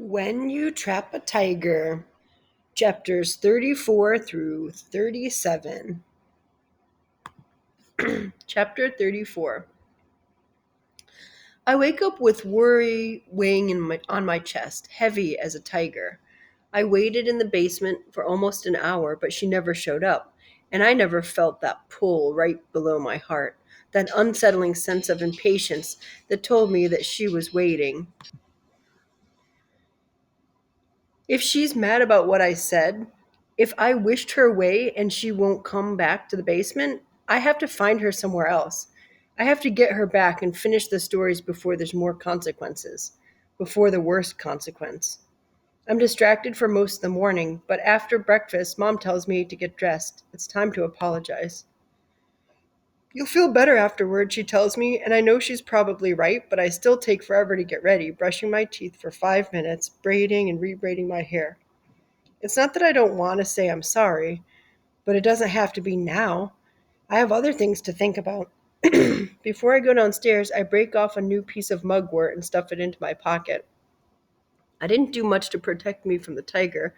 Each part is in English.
When You Trap a Tiger, chapters 34 through 37. Chapter 34. I wake up with worry weighing on my chest, heavy as a tiger. I waited in the basement for almost an hour, but she never showed up, and I never felt that pull right below my heart, that unsettling sense of impatience that told me that she was waiting. If she's mad about what I said, if I wished her away and she won't come back to the basement, I have to find her somewhere else. I have to get her back and finish the stories before there's more consequences, before the worst consequence. I'm distracted for most of the morning, but after breakfast, Mom tells me to get dressed. It's time to apologize. You'll feel better afterward, she tells me, and I know she's probably right, but I still take forever to get ready, brushing my teeth for 5 minutes, braiding and rebraiding my hair. It's not that I don't want to say I'm sorry, but it doesn't have to be now. I have other things to think about. Before I go downstairs, I break off a new piece of mugwort and stuff it into my pocket. I didn't do much to protect me from the tiger,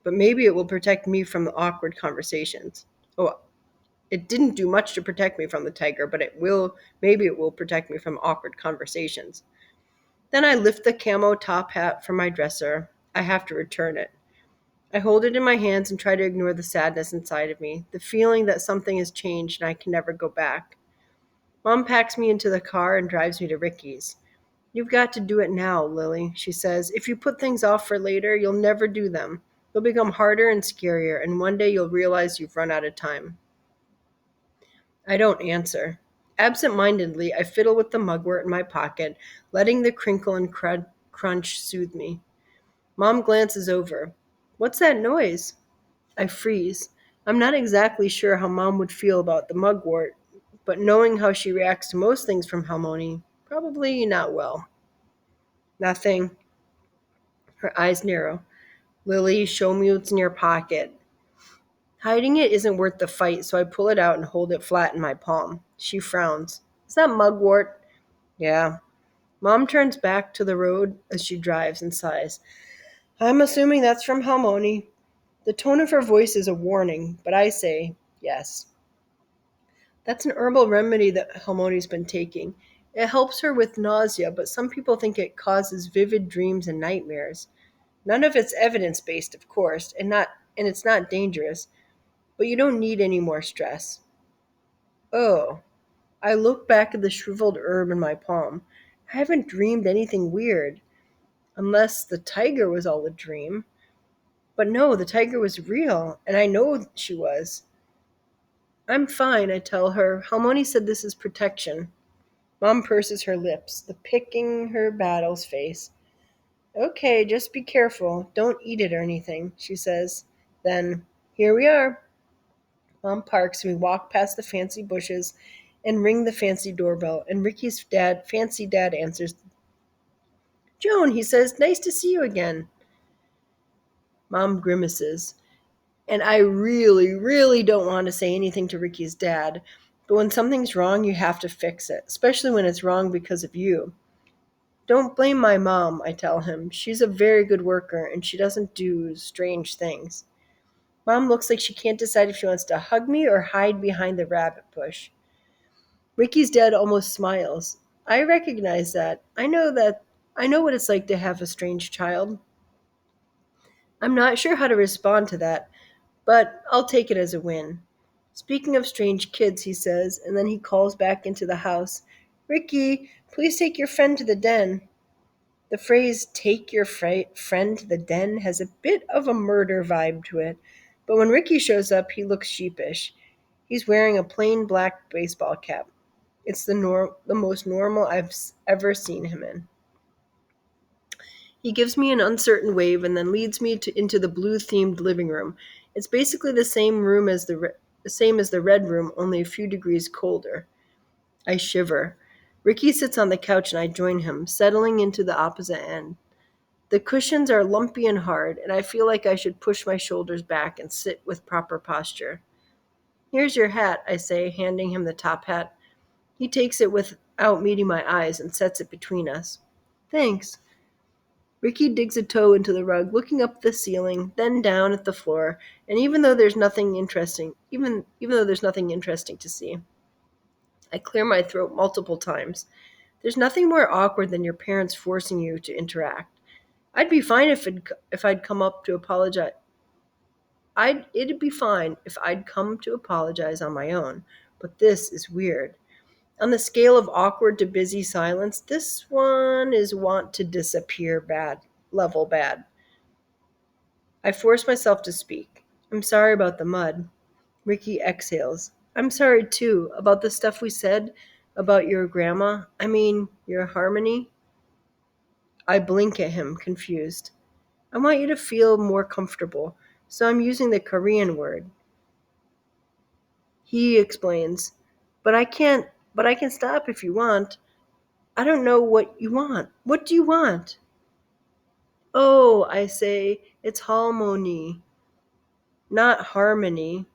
but maybe it will protect me from the awkward conversations. Oh, it didn't do much to protect me from the tiger, but maybe it will protect me from awkward conversations. Then I lift the camo top hat from my dresser. I have to return it. I hold it in my hands and try to ignore the sadness inside of me, the feeling that something has changed and I can never go back. Mom packs me into the car and drives me to Ricky's. You've got to do it now, Lily, she says. If you put things off for later, you'll never do them. They'll become harder and scarier, and one day you'll realize you've run out of time. I don't answer. Absent-mindedly, I fiddle with the mugwort in my pocket, letting the crinkle and crunch soothe me. Mom glances over. What's that noise? I freeze. I'm not exactly sure how Mom would feel about the mugwort, but knowing how she reacts to most things from Helmoni, probably not well. Nothing. Her eyes narrow. Lily, show me what's in your pocket. Hiding it isn't worth the fight, so I pull it out and hold it flat in my palm. She frowns. Is that mugwort? Yeah. Mom turns back to the road as she drives and sighs. I'm assuming that's from Helmoni. The tone of her voice is a warning, but I say yes. That's an herbal remedy that Helmoni's been taking. It helps her with nausea, but some people think it causes vivid dreams and nightmares. None of it's evidence-based, of course, and it's not dangerous, but you don't need any more stress. Oh, I look back at the shriveled herb in my palm. I haven't dreamed anything weird, unless the tiger was all a dream. But no, the tiger was real, and I know she was. I'm fine, I tell her. Halmoni said this is protection. Mom purses her lips, the picking her battle's face. Okay, just be careful. Don't eat it or anything, she says. Then, here we are. Mom parks and we walk past the fancy bushes and ring the fancy doorbell, and Ricky's fancy dad answers. Joan, he says, nice to see you again. Mom grimaces. And I really, really don't want to say anything to Ricky's dad. But when something's wrong, you have to fix it, especially when it's wrong because of you. Don't blame my mom, I tell him. She's a very good worker, and she doesn't do strange things. Mom looks like she can't decide if she wants to hug me or hide behind the rabbit bush. Ricky's dad almost smiles. I recognize that. I know what it's like to have a strange child. I'm not sure how to respond to that, but I'll take it as a win. Speaking of strange kids, he says, and then he calls back into the house. Ricky, please take your friend to the den. The phrase, take your friend to the den, has a bit of a murder vibe to it, but when Ricky shows up, he looks sheepish. He's wearing a plain black baseball cap. It's the most normal ever seen him in. He gives me an uncertain wave and then leads me into the blue-themed living room. It's basically the same room as the same as the red room, only a few degrees colder. I shiver. Ricky sits on the couch and I join him, settling into the opposite end. The cushions are lumpy and hard, and I feel like I should push my shoulders back and sit with proper posture. Here's your hat, I say, handing him the top hat. He takes it without meeting my eyes and sets it between us. Thanks. Ricky digs a toe into the rug, looking up at the ceiling, then down at the floor, and even though there's nothing interesting to see, I clear my throat multiple times. There's nothing more awkward than your parents forcing you to interact. I'd be fine if I'd come up to apologize. It'd be fine if I'd come to apologize on my own, but this is weird. On the scale of awkward to busy silence, this one is want to disappear bad, level bad. I force myself to speak. I'm sorry about the mud. Ricky exhales. I'm sorry too about the stuff we said about your grandma. I mean, your harmony. I blink at him, confused. I want you to feel more comfortable, so I'm using the Korean word. He explains, but I can stop if you want. I don't know what you want. What do you want? Oh, I say, it's Helmoni, not harmony.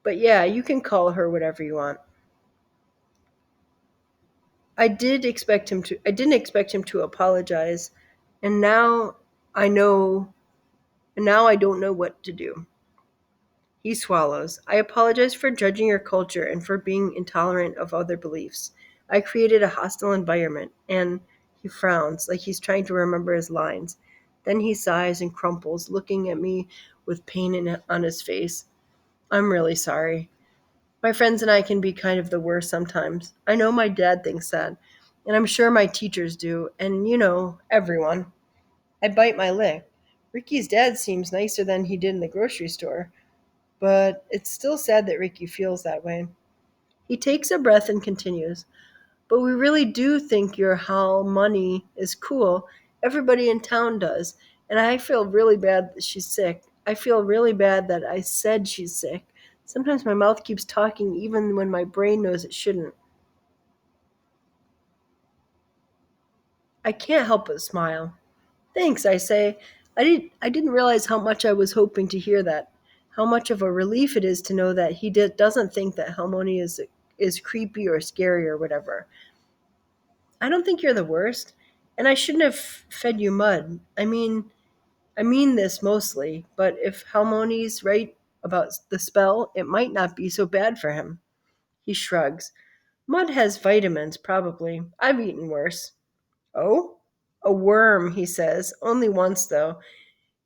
But yeah, you can call her whatever you want. I didn't expect him to apologize, and I know now I don't know what to do. He swallows. I apologize for judging your culture and for being intolerant of other beliefs. I created a hostile environment, and he frowns like he's trying to remember his lines. Then he sighs and crumples, looking at me with on his face. I'm really sorry. My friends and I can be kind of the worst sometimes. I know my dad thinks that, and I'm sure my teachers do, and everyone. I bite my lip. Ricky's dad seems nicer than he did in the grocery store, but it's still sad that Ricky feels that way. He takes a breath and continues, but we really do think your Hal money is cool. Everybody in town does, and I feel really bad that she's sick. I feel really bad that I said she's sick. Sometimes my mouth keeps talking even when my brain knows it shouldn't. I can't help but smile. Thanks, I say. I didn't realize how much I was hoping to hear that. How much of a relief it is to know that doesn't think that Helmoni is creepy or scary or whatever. I don't think you're the worst, and I shouldn't have fed you mud. I mean this mostly, but if Helmoni's right about the spell, it might not be so bad for him. He shrugs. Mud has vitamins, probably. I've eaten worse. Oh? A worm, he says. Only once, though.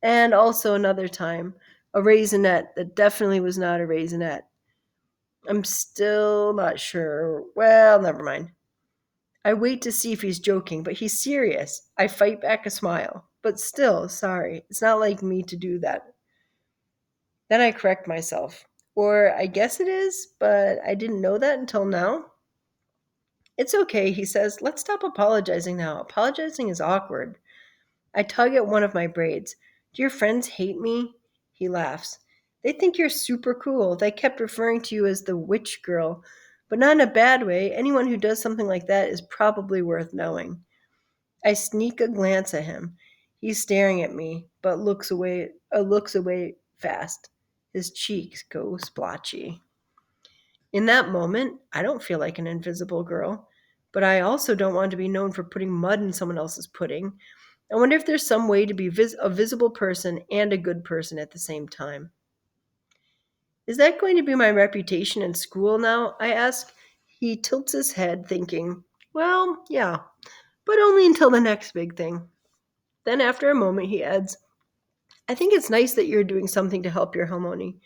And also another time. A raisinette that definitely was not a raisinette. I'm still not sure. Well, never mind. I wait to see if he's joking, but he's serious. I fight back a smile. But still, sorry. It's not like me to do that. Then I correct myself. Or I guess it is, but I didn't know that until now. It's okay, he says. Let's stop apologizing now. Apologizing is awkward. I tug at one of my braids. Do your friends hate me? He laughs. They think you're super cool. They kept referring to you as the witch girl, but not in a bad way. Anyone who does something like that is probably worth knowing. I sneak a glance at him. He's staring at me, but looks away fast. His cheeks go splotchy. In that moment, I don't feel like an invisible girl, but I also don't want to be known for putting mud in someone else's pudding. I wonder if there's some way to be a visible person and a good person at the same time. Is that going to be my reputation in school now? I ask. He tilts his head, thinking, well, yeah, but only until the next big thing. Then, after a moment, he adds, I think it's nice that you're doing something to help your Helmoni.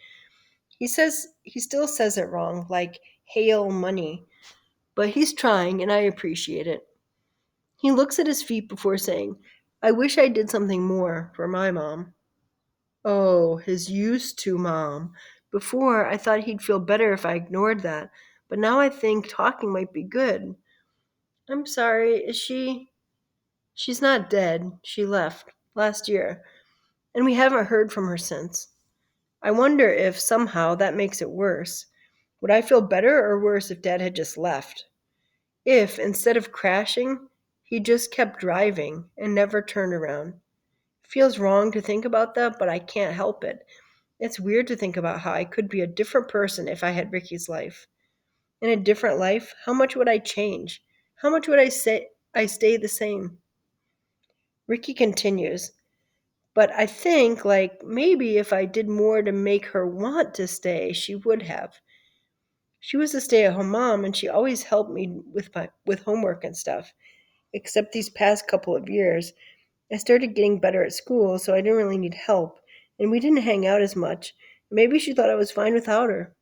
He still says it wrong, like hail money, but he's trying, and I appreciate it. He looks at his feet before saying, I wish I did something more for my mom. Oh, his used to mom. Before, I thought he'd feel better if I ignored that, but now I think talking might be good. I'm sorry, is she? She's not dead. She left last year, and we haven't heard from her since. I wonder if somehow that makes it worse. Would I feel better or worse if Dad had just left? If, instead of crashing, he just kept driving and never turned around. It feels wrong to think about that, but I can't help it. It's weird to think about how I could be a different person if I had Ricky's life. In a different life, how much would I change? How much would I say I stay the same? Ricky continues, but I think, like, maybe if I did more to make her want to stay, she would have. She was a stay-at-home mom, and she always helped me with homework and stuff. Except these past couple of years, I started getting better at school, so I didn't really need help, and we didn't hang out as much. Maybe she thought I was fine without her.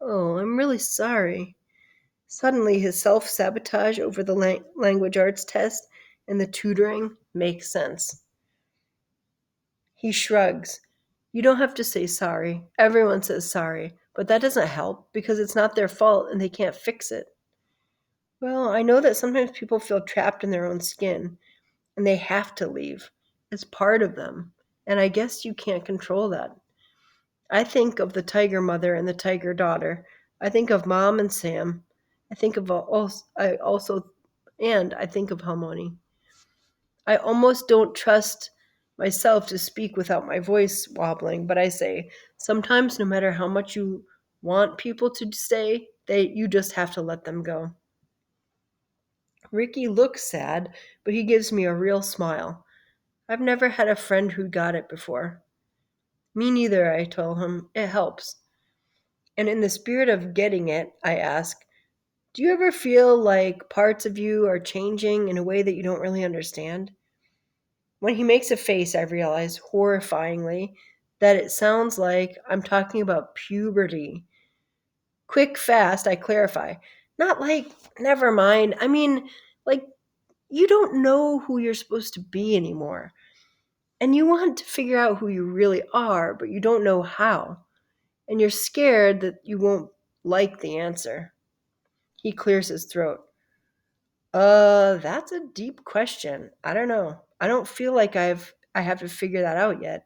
Oh, I'm really sorry. Suddenly, his self sabotage over the language arts test and the tutoring makes sense. He shrugs. You don't have to say sorry. Everyone says sorry, but that doesn't help because it's not their fault and they can't fix it. Well, I know that sometimes people feel trapped in their own skin and they have to leave. It's part of them. And I guess you can't control that. I think of the tiger mother and the tiger daughter. I think of Mom and Sam. I think of also, I also, and I think of Helmoni. I almost don't trust myself to speak without my voice wobbling, but I say, sometimes no matter how much you want people to stay, you just have to let them go. Ricky looks sad, but he gives me a real smile. I've never had a friend who got it before. Me neither, I told him. It helps. And in the spirit of getting it, I ask, do you ever feel like parts of you are changing in a way that you don't really understand? When he makes a face, I realize, horrifyingly, that it sounds like I'm talking about puberty. Quick, fast, I clarify. Not like, never mind. I mean, like, you don't know who you're supposed to be anymore. And you want to figure out who you really are, but you don't know how. And you're scared that you won't like the answer. He clears his throat. That's a deep question. I don't know. I don't feel like I have to figure that out yet.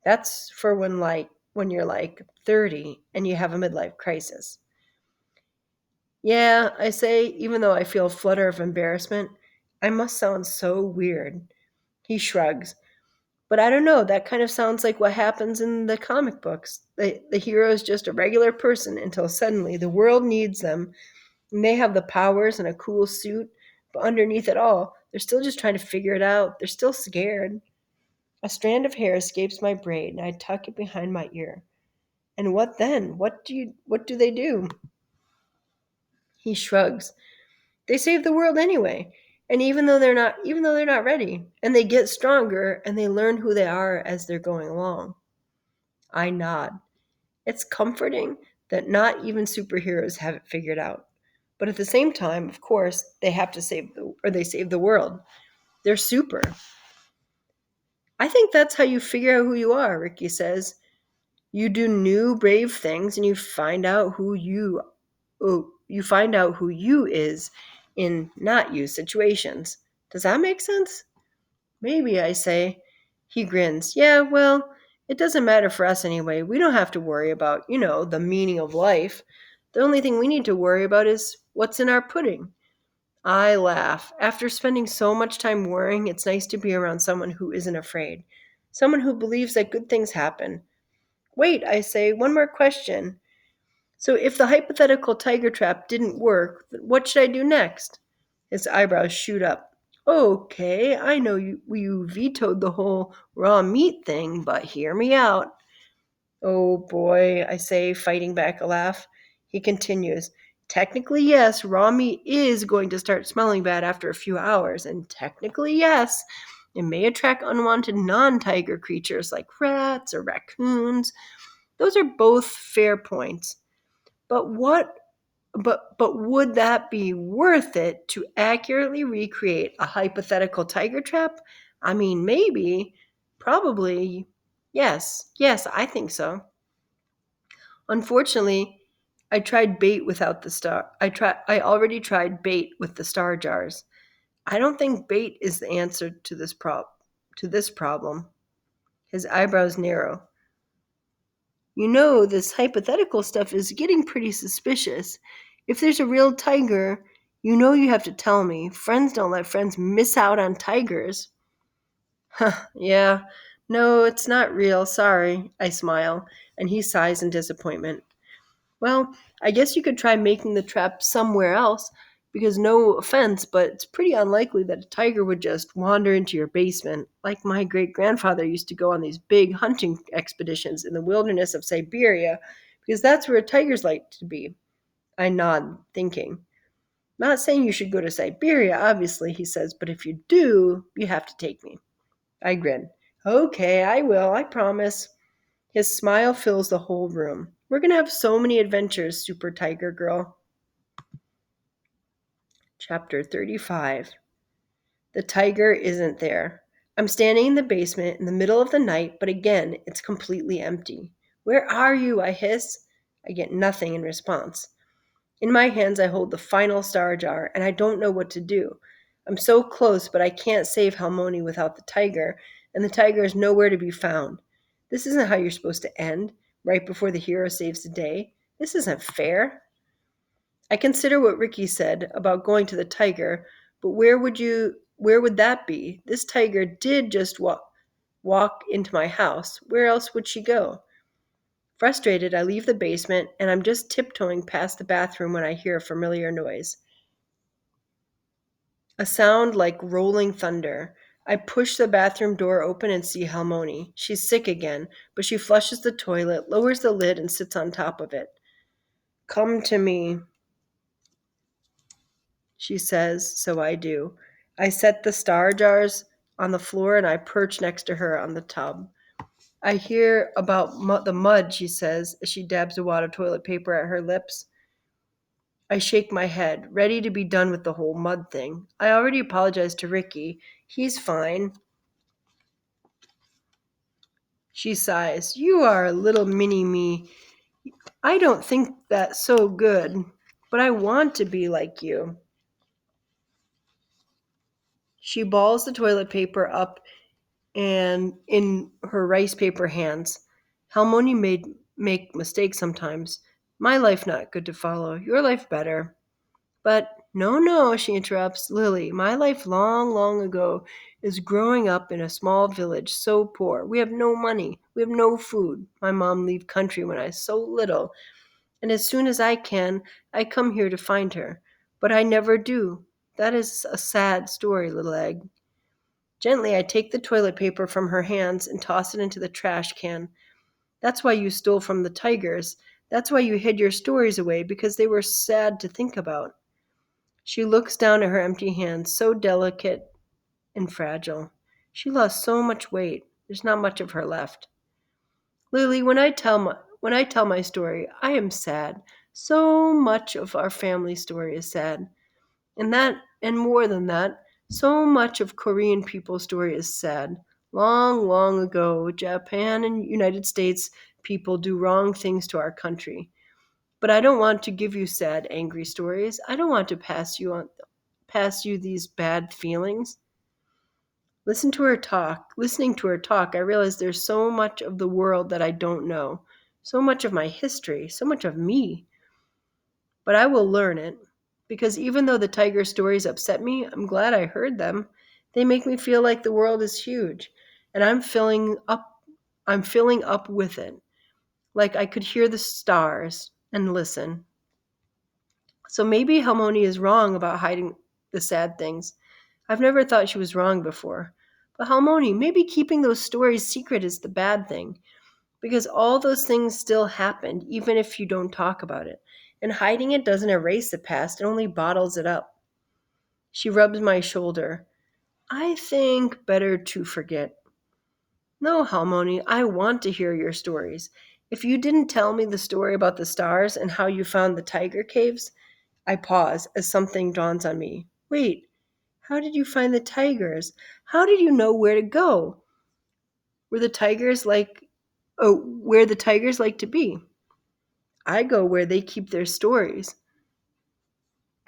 That's for when you're like 30 and you have a midlife crisis. Yeah, I say, even though I feel a flutter of embarrassment, I must sound so weird. He shrugs. But I don't know, that kind of sounds like what happens in the comic books. The hero is just a regular person until suddenly the world needs them and they have the powers and a cool suit, but underneath it all, they're still just trying to figure it out. They're still scared. A strand of hair escapes my braid and I tuck it behind my ear. And what then? What do they do? He shrugs. They save the world anyway. And even though they're not ready, and they get stronger and they learn who they are as they're going along. I nod. It's comforting that not even superheroes have it figured out. But at the same time, of course, they save the world. They're super. I think that's how you figure out who you are, Ricky says. You do new brave things and you find out who you is in not you situations. Does that make sense? Maybe, I say. He grins. Yeah, well, it doesn't matter for us anyway. We don't have to worry about, the meaning of life. The only thing we need to worry about is what's in our pudding. I laugh. After spending so much time worrying, it's nice to be around someone who isn't afraid. Someone who believes that good things happen. Wait, I say, one more question. So if the hypothetical tiger trap didn't work, what should I do next? His eyebrows shoot up. Okay, I know you vetoed the whole raw meat thing, but hear me out. Oh boy, I say, fighting back a laugh. He continues. Technically, yes, raw meat is going to start smelling bad after a few hours, and technically, yes, it may attract unwanted non tiger creatures like rats or raccoons. Those are both fair points. But would that be worth it to accurately recreate a hypothetical tiger trap? I mean, maybe, probably. Yes, I think so. Unfortunately, I tried bait without the star. I already tried bait with the star jars. I don't think bait is the answer to this problem. His eyebrows narrow. This hypothetical stuff is getting pretty suspicious. If there's a real tiger, you have to tell me. Friends don't let friends miss out on tigers. Huh, yeah. No, it's not real. Sorry. I smile, and he sighs in disappointment. Well, I guess you could try making the trap somewhere else. Because no offense, but it's pretty unlikely that a tiger would just wander into your basement, like my great grandfather used to go on these big hunting expeditions in the wilderness of Siberia, because that's where tigers like to be. I nod, thinking. Not saying you should go to Siberia, obviously, he says, but if you do, you have to take me. I grin. Okay, I will, I promise. His smile fills the whole room. We're gonna have so many adventures, Super Tiger Girl. Chapter 35. The tiger isn't there. I'm standing in the basement in the middle of the night, but again, it's completely empty. Where are you? I hiss. I get nothing in response. In my hands, I hold the final star jar, and I don't know what to do. I'm so close, but I can't save Helmoni without the tiger, and the tiger is nowhere to be found. This isn't how you're supposed to end, right before the hero saves the day. This isn't fair. I consider what Ricky said about going to the tiger, but where would that be? This tiger did just walk into my house. Where else would she go? Frustrated, I leave the basement and I'm just tiptoeing past the bathroom when I hear a familiar noise. A sound like rolling thunder. I push the bathroom door open and see Helmoni. She's sick again, but she flushes the toilet, lowers the lid, and sits on top of it. Come to me, she says, so I do. I set the star jars on the floor and I perch next to her on the tub. I hear about the mud, she says, as she dabs a wad of toilet paper at her lips. I shake my head, ready to be done with the whole mud thing. I already apologized to Ricky. He's fine. She sighs. You are a little mini me. I don't think that's so good, but I want to be like you. She balls the toilet paper up and in her rice paper hands. Helmoni made make mistakes sometimes. My life not good to follow. Your life better. But no, no, she interrupts. Lily, my life long, long ago is growing up in a small village so poor. We have no money. We have no food. My mom leave country when I was so little. And as soon as I can, I come here to find her. But I never do. That is a sad story, little egg. Gently, I take the toilet paper from her hands and toss it into the trash can. That's why you stole from the tigers. That's why you hid your stories away, because they were sad to think about. She looks down at her empty hands, so delicate and fragile. She lost so much weight. There's not much of her left. Lily, when I tell my story, I am sad. So much of our family story is sad. And more than that, so much of Korean people's story is sad. Long, long ago, Japan and United States people do wrong things to our country. But I don't want to give you sad, angry stories. I don't want to pass you these bad feelings. Listening to her talk, I realize there's so much of the world that I don't know. So much of my history, so much of me. But I will learn it. Because even though the tiger stories upset me, I'm glad I heard them. They make me feel like the world is huge. And I'm filling up with it. Like I could hear the stars and listen. So maybe Helmoni is wrong about hiding the sad things. I've never thought she was wrong before. But Helmoni, maybe keeping those stories secret is the bad thing. Because all those things still happened, even if you don't talk about it. And hiding it doesn't erase the past, it only bottles it up. She rubs my shoulder. I think better to forget. No, Helmoni, I want to hear your stories. If you didn't tell me the story about the stars and how you found the tiger caves, I pause as something dawns on me. Wait, how did you find the tigers? How did you know where to go? Were the tigers like where the tigers like to be? I go where they keep their stories.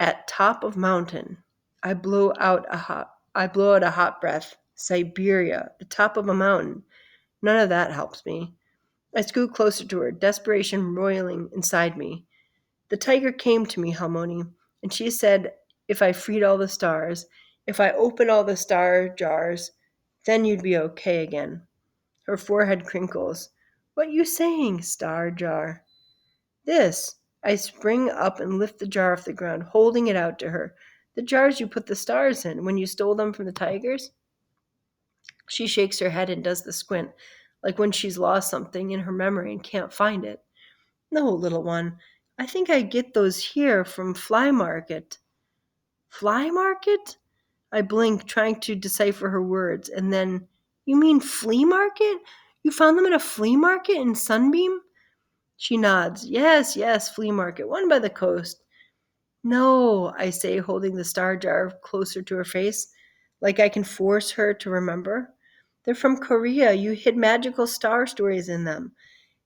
At top of mountain. I blow out a hot breath. Siberia, the top of a mountain. None of that helps me. I scoot closer to her, desperation roiling inside me. The tiger came to me, Helmoni, and she said if I freed all the stars, if I open all the star jars, then you'd be okay again. Her forehead crinkles. What you saying, star jar? This. I spring up and lift the jar off the ground, holding it out to her. The jars you put the stars in when you stole them from the tigers? She shakes her head and does the squint, like when she's lost something in her memory and can't find it. No, little one, I think I get those here from Fly Market. Fly Market? I blink, trying to decipher her words, and then, you mean flea market? You found them at a flea market in Sunbeam? She nods. Yes, yes, flea market, one by the coast. No, I say, holding the star jar closer to her face, like I can force her to remember. They're from Korea. You hid magical star stories in them,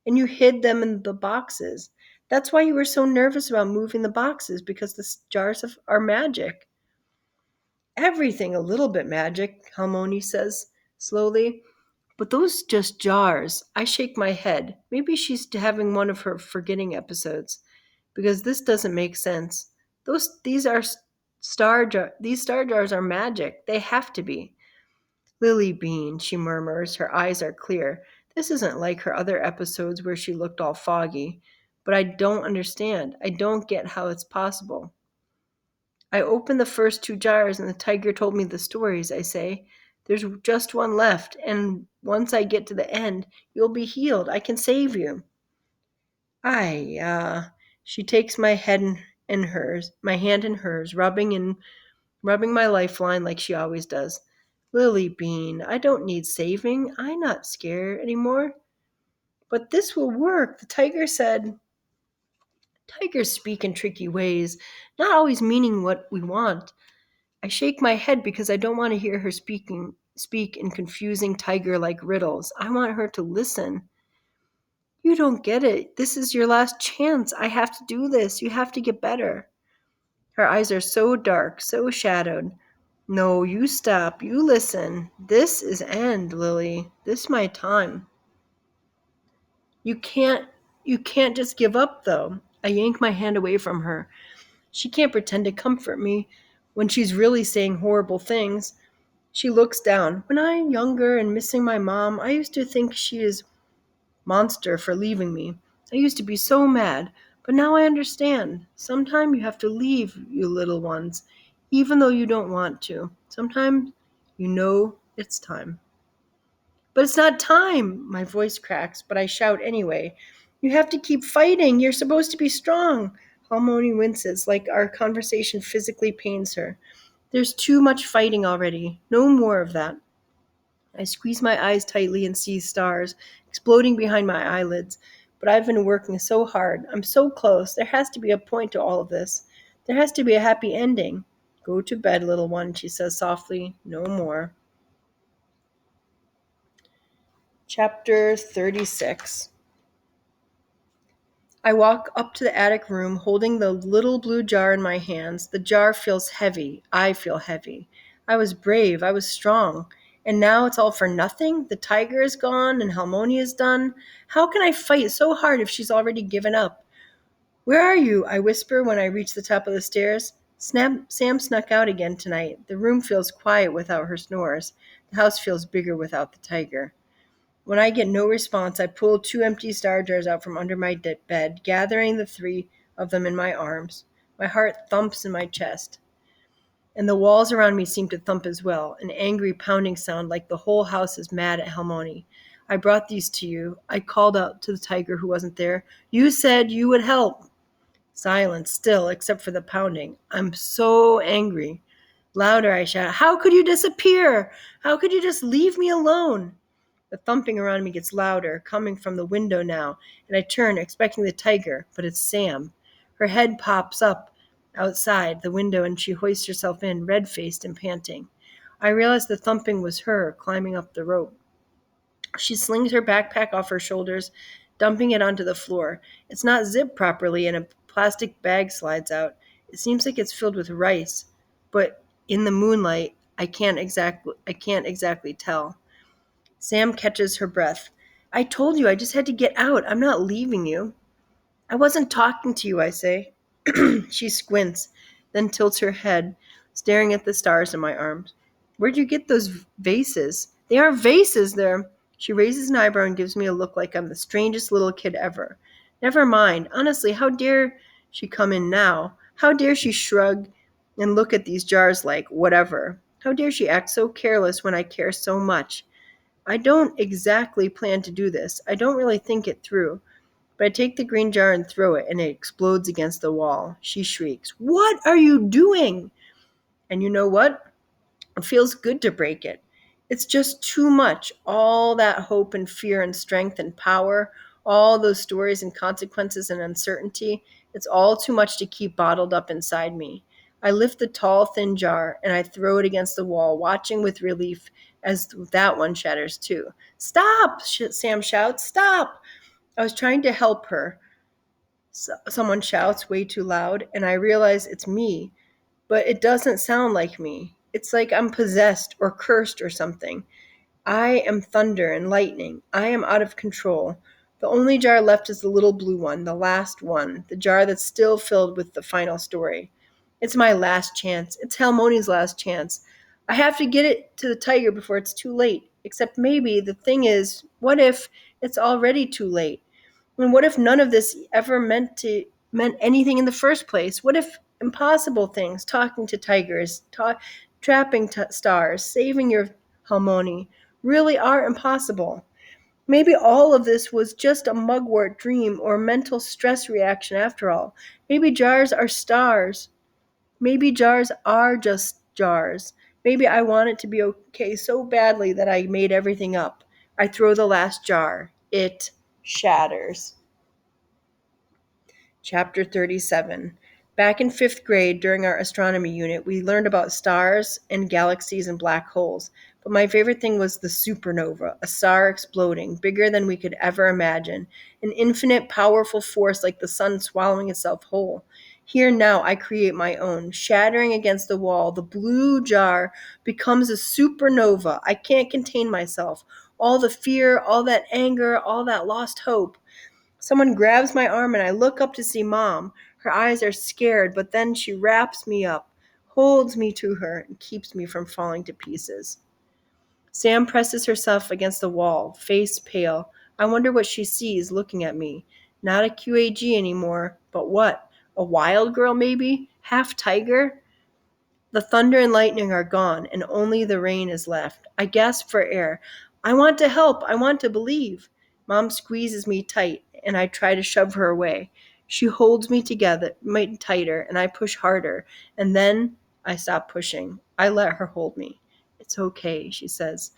and you hid them in the boxes. That's why you were so nervous about moving the boxes, because the are magic. Everything a little bit magic, Helmoni says slowly. But those just jars. I shake my head. Maybe she's having one of her forgetting episodes, because this doesn't make sense. These star jars are magic. They have to be. Lily Bean, she murmurs. Her eyes are clear. This isn't like her other episodes where she looked all foggy. But I don't understand. I don't get how it's possible. I opened the first two jars and the tiger told me the stories, I say. There's just one left, and once I get to the end, you'll be healed. I can save you. She takes my head in hers, my hand in hers, rubbing my lifeline like she always does. Lily Bean, I don't need saving. I'm not scared anymore. But this will work, the tiger said. Tigers speak in tricky ways, not always meaning what we want. I shake my head because I don't want to hear her speak in confusing tiger-like riddles. I want her to listen. You don't get it. This is your last chance. I have to do this. You have to get better. Her eyes are so dark, so shadowed. No, you stop. You listen. This is end, Lily. This my time. You can't you can't just give up though. I yank my hand away from her. She can't pretend to comfort me when she's really saying horrible things. She looks down. When I'm younger and missing my mom, I used to think she is monster for leaving me. I used to be so mad, but now I understand. Sometimes you have to leave, you little ones, even though you don't want to. Sometimes you know it's time. But it's not time. My voice cracks, but I shout anyway. You have to keep fighting. You're supposed to be strong. Halmoni winces, like our conversation physically pains her. There's too much fighting already. No more of that. I squeeze my eyes tightly and see stars exploding behind my eyelids. But I've been working so hard. I'm so close. There has to be a point to all of this. There has to be a happy ending. Go to bed, little one, she says softly. No more. Chapter 36. I walk up to the attic room holding the little blue jar in my hands. The jar feels heavy. I feel heavy. I was brave. I was strong. And now it's all for nothing? The tiger is gone and Helmoni is done? How can I fight so hard if she's already given up? Where are you? I whisper when I reach the top of the stairs. Sam snuck out again tonight. The room feels quiet without her snores. The house feels bigger without the tiger. When I get no response, I pull two empty star jars out from under my bed, gathering the three of them in my arms. My heart thumps in my chest, and the walls around me seem to thump as well, an angry pounding sound like the whole house is mad at Helmoni. I brought these to you. I called out to the tiger who wasn't there. You said you would help. Silence still, except for the pounding. I'm so angry. Louder, I shout. How could you disappear? How could you just leave me alone? The thumping around me gets louder, coming from the window now, and I turn, expecting the tiger, but it's Sam. Her head pops up outside the window and she hoists herself in, red-faced and panting. I realize the thumping was her climbing up the rope. She slings her backpack off her shoulders, dumping it onto the floor. It's not zipped properly and a plastic bag slides out. It seems like it's filled with rice, but in the moonlight, I can't exactly tell. Sam catches her breath. I told you I just had to get out. I'm not leaving you. I wasn't talking to you, I say. She squints, then tilts her head, staring at the stars in my arms. Where'd you get those vases? They aren't vases, they're. She raises an eyebrow and gives me a look like I'm the strangest little kid ever. Never mind. Honestly, how dare she come in now? How dare she shrug and look at these jars like whatever? How dare she act so careless when I care so much? I don't exactly plan to do this. I don't really think it through. But I take the green jar and throw it, and it explodes against the wall. She shrieks, "What are you doing?" And you know what? It feels good to break it. It's just too much. All that hope and fear and strength and power, all those stories and consequences and uncertainty, it's all too much to keep bottled up inside me. I lift the tall, thin jar and I throw it against the wall, watching with relief as that one shatters too. "Stop!" Sam shouts. "Stop!" I was trying to help her. Someone shouts way too loud, and I realize it's me, but it doesn't sound like me. It's like I'm possessed or cursed or something. I am thunder and lightning. I am out of control. The only jar left is the little blue one, the last one, the jar that's still filled with the final story. It's my last chance. It's Helmoni's last chance. I have to get it to the tiger before it's too late. Except maybe the thing is, what if it's already too late? And what if none of this ever meant anything in the first place? What if impossible things, talking to tigers, trapping stars, saving your Helmoni, really are impossible? Maybe all of this was just a mugwort dream or mental stress reaction after all. Maybe jars are stars. Maybe jars are just jars. Maybe I want it to be okay so badly that I made everything up. I throw the last jar. It shatters. Chapter 37. Back in fifth grade, during our astronomy unit, we learned about stars and galaxies and black holes. But my favorite thing was the supernova, a star exploding, bigger than we could ever imagine, an infinite, powerful force like the sun swallowing itself whole. Here now, I create my own. Shattering against the wall, the blue jar becomes a supernova. I can't contain myself. All the fear, all that anger, all that lost hope. Someone grabs my arm and I look up to see Mom. Her eyes are scared, but then she wraps me up, holds me to her, and keeps me from falling to pieces. Sam presses herself against the wall, face pale. I wonder what she sees looking at me. Not a QAG anymore, but what? A wild girl, maybe? Half tiger? The thunder and lightning are gone, and only the rain is left. I gasp for air. I want to help. I want to believe. Mom squeezes me tight, and I try to shove her away. She holds me together, tighter, and I push harder. And then I stop pushing. I let her hold me. It's okay, she says.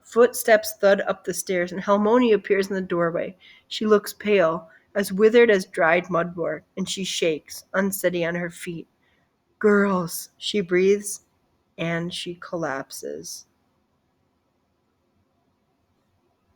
Footsteps thud up the stairs, and Helmoni appears in the doorway. She looks pale, as withered as dried mudwort, and she shakes, unsteady on her feet. "Girls," she breathes, and she collapses.